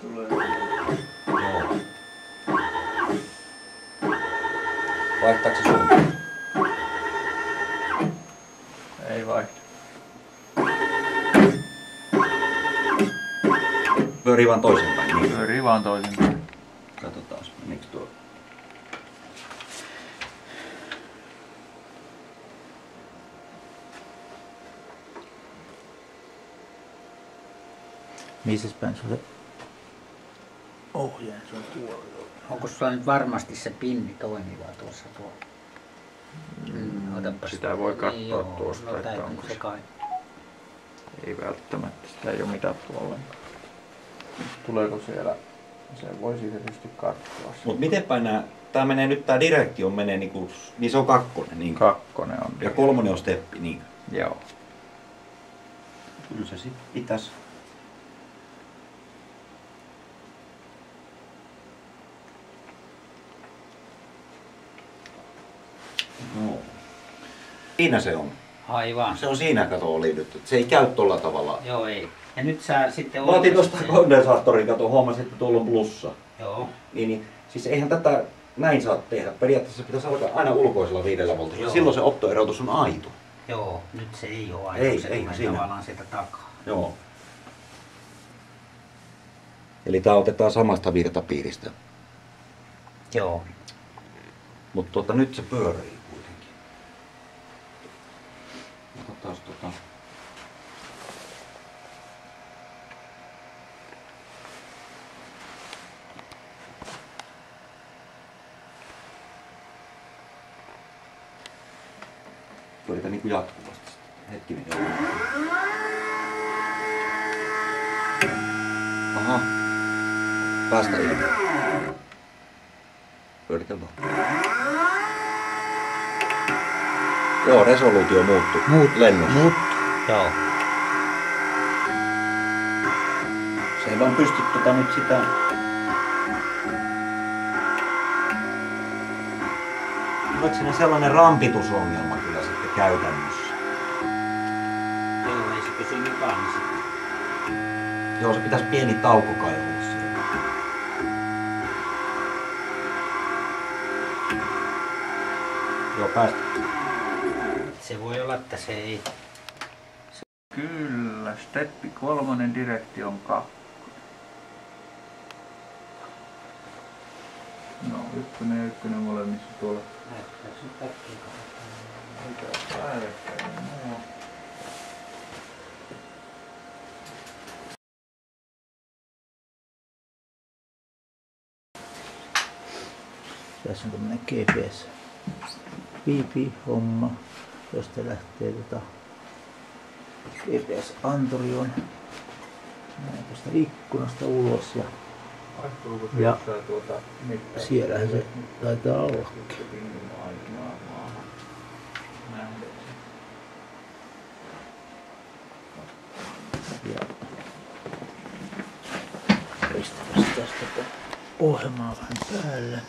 tulee. Joo. Vaihtaako se suuntaan? Ei vaihda. Pyörii vaan toisinpäin. Niin. Pyörii vaan toisinpäin. Katsotaan, menikö tuo. Missäs päin sulle ohjeen sun tuolla? Onko sulla nyt varmasti se pinni toimiva tuossa tuolla? Sitä voi katsoa tuosta, no, että onko se kai. Ei välttämättä, sitä ei ole mitattu ollenkaan. Tuleeko siellä? Se voi siitä tietysti katsoa. Mut miten päin tää menee nyt, tää direktio menee niinku, niin se on kakkonen. Niin. Kakkonen on. Ja kolmonen on steppi, niin. Joo. Kyllä se sit pitäis. No. Siinä se on. Aivan. Se on siinä, kato, oli nyt. Se ei käy tolla tavalla. Joo, ei. Ja nyt sä sitten Mä otin tosta kondensaattorin, kato, huomasin, että tuolla on plussa. Joo. Niin, siis eihän tätä näin saa tehdä. Periaatteessa pitäisi alkaa aina ulkoisella 5 voltilla. Silloin se optoerotus on aito. Joo, nyt se ei ole aito. Ei, se ei tulee siinä. tavallaan sieltä takaa. Joo. Eli tää otetaan samasta virtapiiristä. Joo. Mutta nyt se pyörii kuitenkin. Katsotaan pyöritään niinku jatkuvasti. Hetkinen. Aha. Päästä ilmi. Pyöritään vaan. Joo, resoluutio muuttui. Lennossa. Joo. Se ei vaan pysty nyt sitä... Oliko siinä sellainen rampitusongelma kyllä sitten käytännössä? Joo, ei se pysy mukaan sitten. Joo, se pitäisi pieni tauko kai olla siellä. Joo, päästä. Se voi olla, että se ei... Kyllä, steppi 3, direktion 2. No, 1 ja 1 molemmissa tuolla. Näyttää sun äkkiä. Mikä päällekkäin? No. Tässä on tämmönen GPS Wi-Fi-homma, josta lähtee GPS-anturi on tästä ikkunasta ulos ja siellähän se taitaa ollakin. Ja pistetään tästä ohjelmaa vähän päälle.